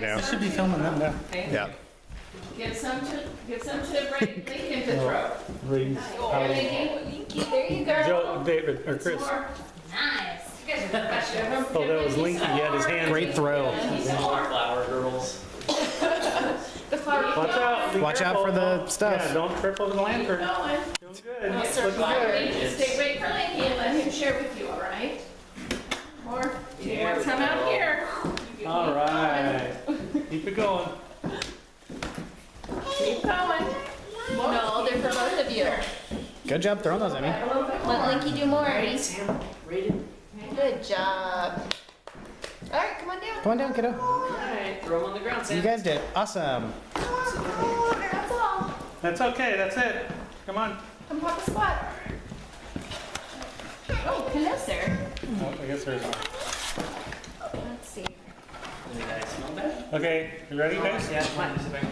now. You should be filming them now. Yeah. Give some to Lincoln to throw. Read. There you go. Joe, David, or Chris. More. Nice. You guys are professional. Oh, that was Linky. He had his hand. Great throw. Flower girls. The flower. Watch out. Be Watch out careful. for the stuff. Yeah, don't trip over the lantern. Going. Doing good. I'll start Looking flying. good. Just stay wait for Linky and let him share with you, all right? More. More come out here. All right. Keep it going. Keep going. No, they're for both of you. Good job throwing those at me. A little bit more. Let Linky do more. Sam, rated. Good job. All right, come on down. Come on down, kiddo. Alright, throw them on the ground, Sam. You guys did awesome. That's all. That's okay. That's it. Come on. Come pop a squat. Oh, hello, sir. Oh, I guess there's one. Let's see. You guys smell that? Okay, you ready, guys? Yeah, mine. Sit back here.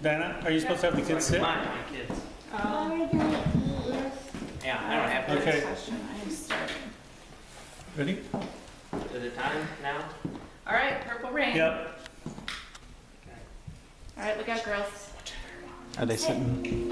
Diana, are you supposed to have the kids sit? Mine, my kids. Yeah, I don't have kids. Okay. Question. I am starting. Ready? Is it time now? All right, purple rain. Yep. All right, look out, girls. Are they sitting?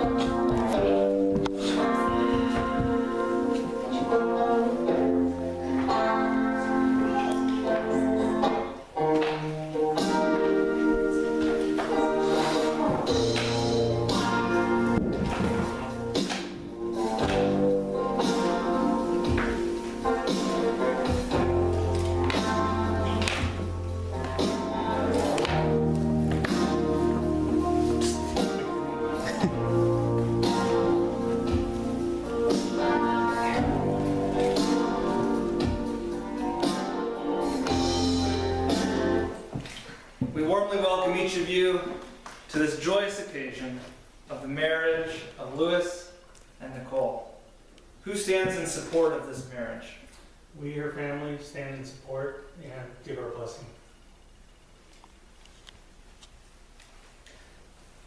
We warmly welcome each of you to this joyous occasion of the marriage of Louis and Nichole. Who stands in support of this marriage? We, your family, stand in support and give our blessing.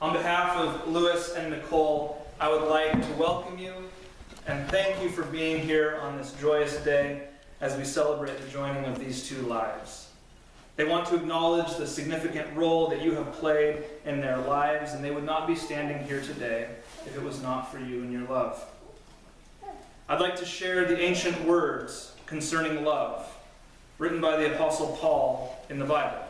On behalf of Louis and Nichole, I would like to welcome you and thank you for being here on this joyous day as we celebrate the joining of these two lives. They want to acknowledge the significant role that you have played in their lives, and they would not be standing here today if it was not for you and your love. I'd like to share the ancient words concerning love, written by the Apostle Paul in the Bible.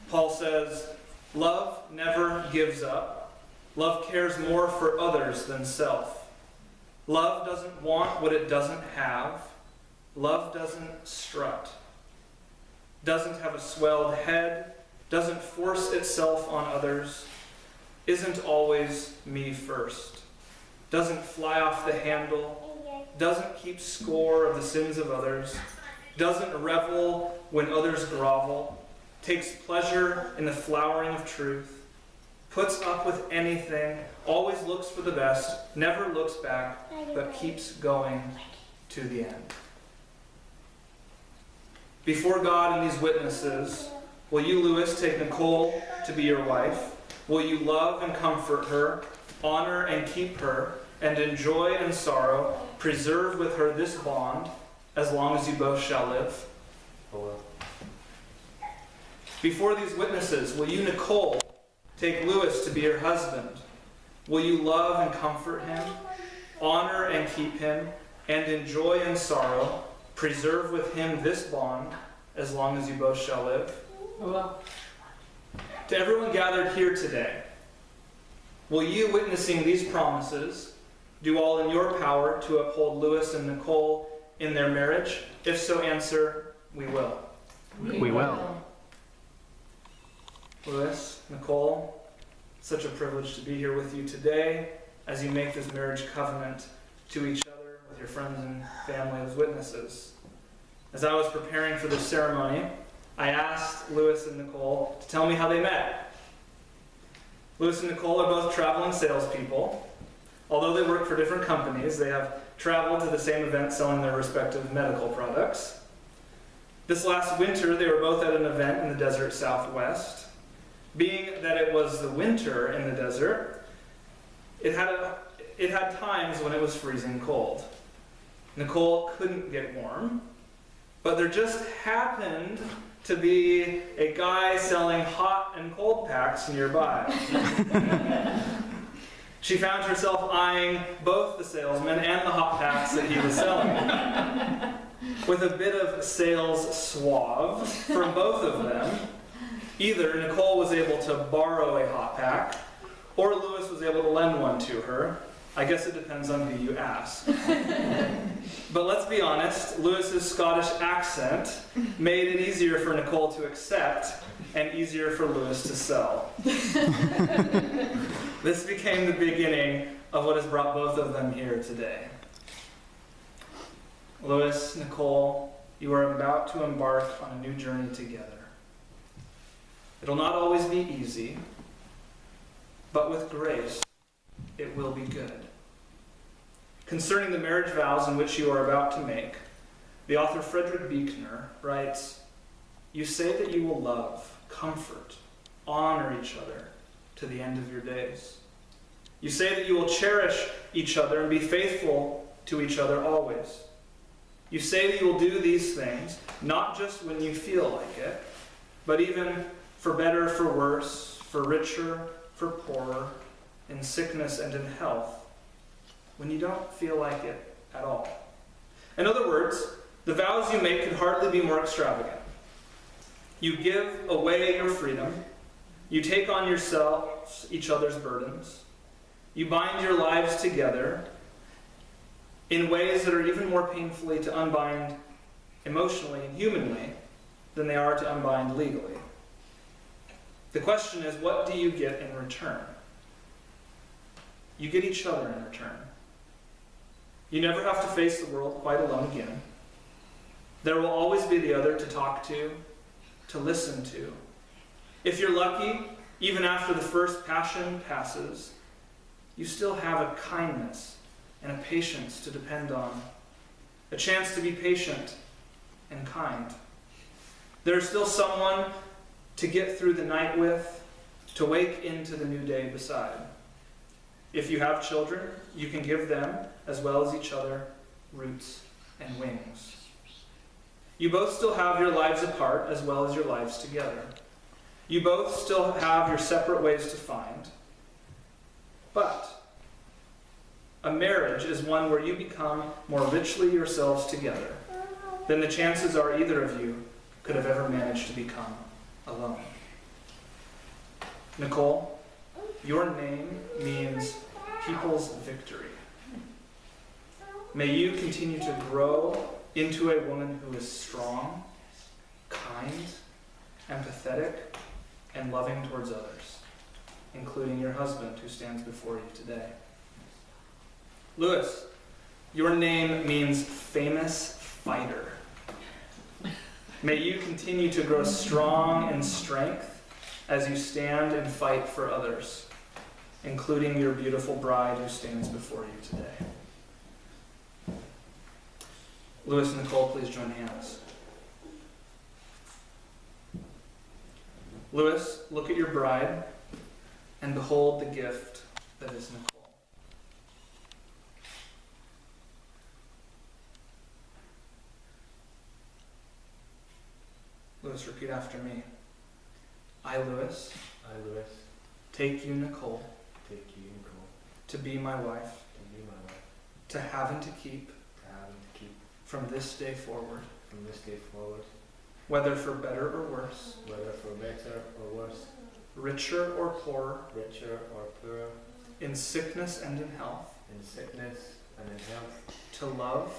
Paul says, "Love never gives up. Love cares more for others than self. Love doesn't want what it doesn't have. Love doesn't strut. Doesn't have a swelled head, doesn't force itself on others, isn't always me first, doesn't fly off the handle, doesn't keep score of the sins of others, doesn't revel when others grovel, takes pleasure in the flowering of truth, puts up with anything, always looks for the best, never looks back, but keeps going to the end." Before God and these witnesses, will you, Louis, take Nichole to be your wife? Will you love and comfort her, honor and keep her, and in joy and sorrow preserve with her this bond as long as you both shall live? Before these witnesses, will you, Nichole, take Louis to be your husband? Will you love and comfort him, honor and keep him, and in joy and sorrow preserve with him this bond as long as you both shall live? To everyone gathered here today, will you, witnessing these promises, do all in your power to uphold Louis and Nichole in their marriage? If so, answer, we will. We will. Louis, Nichole, such a privilege to be here with you today as you make this marriage covenant to each other with your friends and family as witnesses. As I was preparing for this ceremony, I asked Louis and Nichole to tell me how they met. Louis and Nichole are both traveling salespeople. Although they work for different companies, they have traveled to the same event selling their respective medical products. This last winter, they were both at an event in the desert Southwest. Being that it was the winter in the desert, it had times when it was freezing cold. Nichole couldn't get warm, but there just happened to be a guy selling hot and cold packs nearby. She found herself eyeing both the salesman and the hot packs that he was selling. With a bit of sales suave from both of them, either Nichole was able to borrow a hot pack, or Lewis was able to lend one to her. I guess it depends on who you ask. But let's be honest, Lewis's Scottish accent made it easier for Nichole to accept and easier for Lewis to sell. This became the beginning of what has brought both of them here today. Lewis, Nichole, you are about to embark on a new journey together. It'll not always be easy, but with grace, it will be good. Concerning the marriage vows in which you are about to make, the author Frederick Buechner writes, "You say that you will love, comfort, honor each other to the end of your days. You say that you will cherish each other and be faithful to each other always. You say that you will do these things, not just when you feel like it, but even for better, for worse, for richer, for poorer, in sickness and in health, when you don't feel like it at all." In other words, the vows you make could hardly be more extravagant. You give away your freedom. You take on yourselves each other's burdens. You bind your lives together in ways that are even more painfully to unbind emotionally and humanly than they are to unbind legally. The question is, what do you get in return? You get each other in return. You never have to face the world quite alone again. There will always be the other to talk to listen to. If you're lucky, even after the first passion passes, you still have a kindness and a patience to depend on, a chance to be patient and kind. There's still someone to get through the night with, to wake into the new day beside. If you have children, you can give them, as well as each other, roots and wings. You both still have your lives apart as well as your lives together. You both still have your separate ways to find. But a marriage is one where you become more richly yourselves together than the chances are either of you could have ever managed to become alone. Nichole, your name means people's victory. May you continue to grow into a woman who is strong, kind, empathetic, and loving towards others, including your husband who stands before you today. Lewis, your name means famous fighter. May you continue to grow strong in strength as you stand and fight for others, including your beautiful bride who stands before you today. Lewis and Nichole, please join hands. Lewis, look at your bride and behold the gift that is Nichole. Lewis, repeat after me. I, Lewis, take you, Nichole, to be my wife, to have and to keep, from this day forward, whether for better or worse, richer or poorer, in sickness and in health, to love,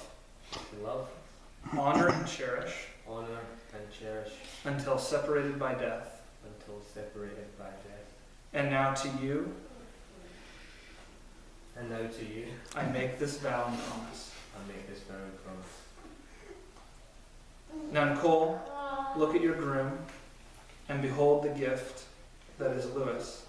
honor and cherish, until separated by death. And now to you, I make this vow and promise. Now, Nichole, look at your groom and behold the gift that is Lewis.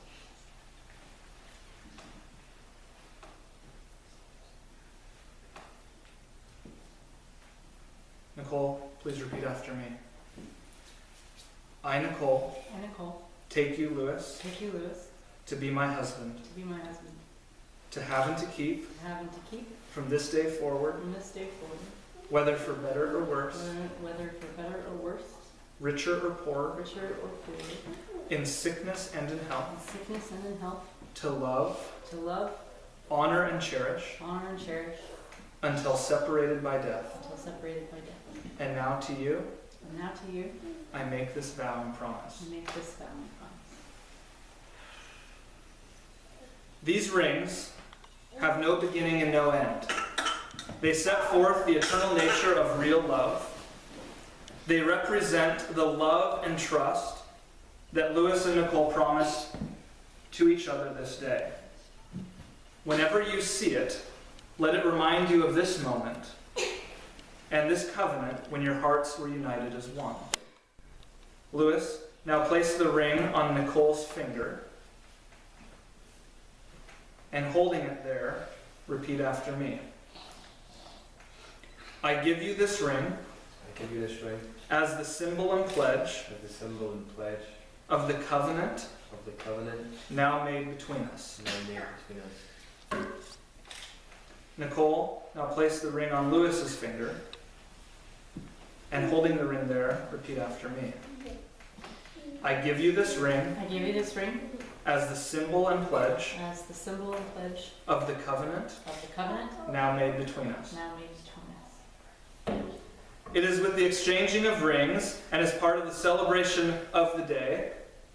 Nichole, please repeat after me. I, Nichole, take you, Lewis, to be my husband, to have and to keep, from this day forward, whether for better or worse, richer or poorer, richer or poorer, in sickness and in in health, sickness and in health, to love, to love, honor, and cherish, honor, and cherish, until separated by death. until separated by death. And now to you, And now to you, I make this vow and promise. I make this vow and promise. These rings have no beginning and no end. They set forth the eternal nature of real love. They represent the love and trust that Louis and Nichole promised to each other this day. Whenever you see it, let it remind you of this moment and this covenant when your hearts were united as one. Louis, now place the ring on Nichole's finger, and holding it there, repeat after me. I give you this ring I give you this ring as the symbol and pledge as the symbol and pledge of the covenant of the covenant now made between us. now made between us. Nichole, now place the ring on Louis's finger, and holding the ring there, repeat after me. I give you this ring I give you this ring as the symbol and pledge as the symbol and pledge of the covenant of the covenant now made between us. now made between us. It is with the exchanging of rings and as part of the celebration of the day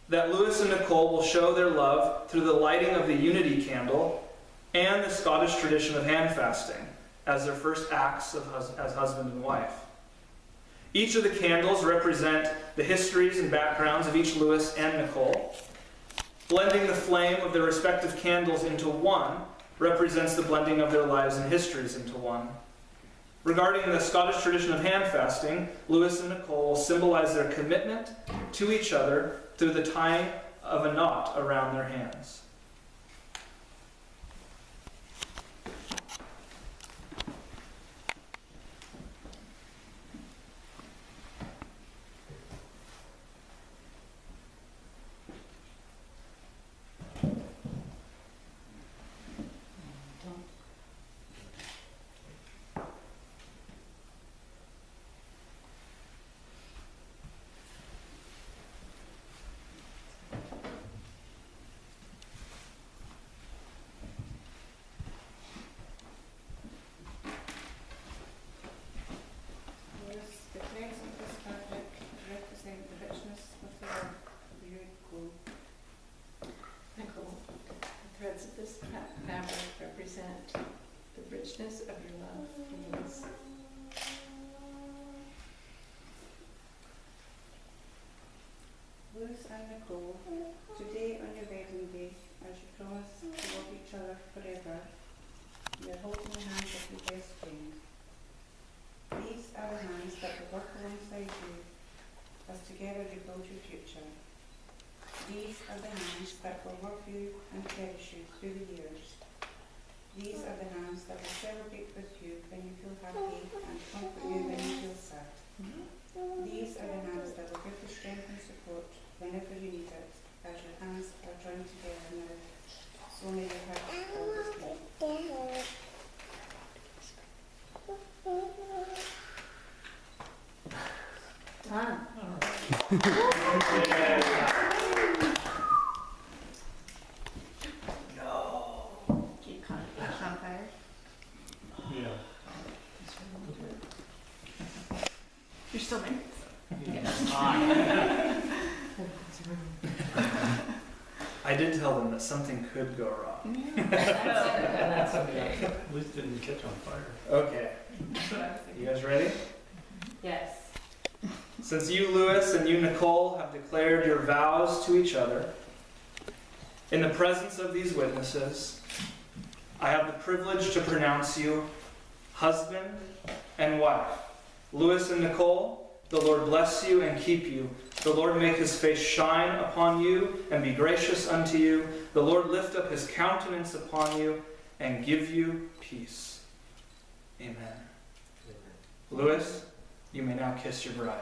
that Louis and Nichole will show their love through the lighting of the unity candle and the Scottish tradition of hand fasting as their first acts as husband and wife. Each of the candles represent the histories and backgrounds of each Louis and Nichole. Blending the flame of their respective candles into one represents the blending of their lives and histories into one. Regarding the Scottish tradition of hand fasting, Louis and Nichole symbolize their commitment to each other through the tying of a knot around their hands. The threads of this fabric represent the richness of the love of you, Nichole. The threads of this fabric represent the richness of your love, Louis. Louis and Nichole, today on your wedding day, as you promise to love each other forever, you are holding the hands of your best friend. These are the hands that will work alongside you as together you build your future. These are the hands that will love you and cherish you through the years. These are the hands that will celebrate with you when you feel happy and comfort you when you feel sad. These are the hands that will give you strength and support whenever you need it, as your hands are joined together now. So may your heart always beat. Done. Keep conversation on fire. Yeah. You're still there. I did tell them that something could go wrong. That's okay. At least didn't catch on fire. Okay, you guys ready? Yes. Since you, Louis, and you, Nichole, have declared your vows to each other, in the presence of these witnesses, I have the privilege to pronounce you husband and wife. Louis and Nichole, the Lord bless you and keep you. The Lord make his face shine upon you and be gracious unto you. The Lord lift up his countenance upon you and give you peace. Amen. Louis, you may now kiss your bride.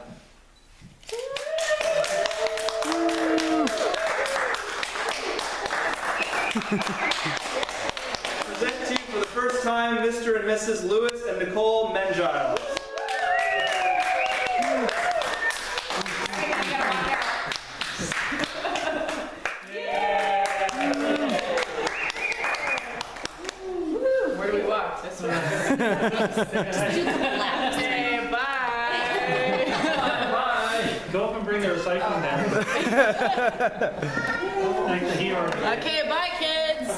Present to you for the first time Mr. and Mrs. Louis and Nichole Mengiles. Okay, bye. Bye. Go up and bring the recycling down. Like the hero. Okay, bye, kids.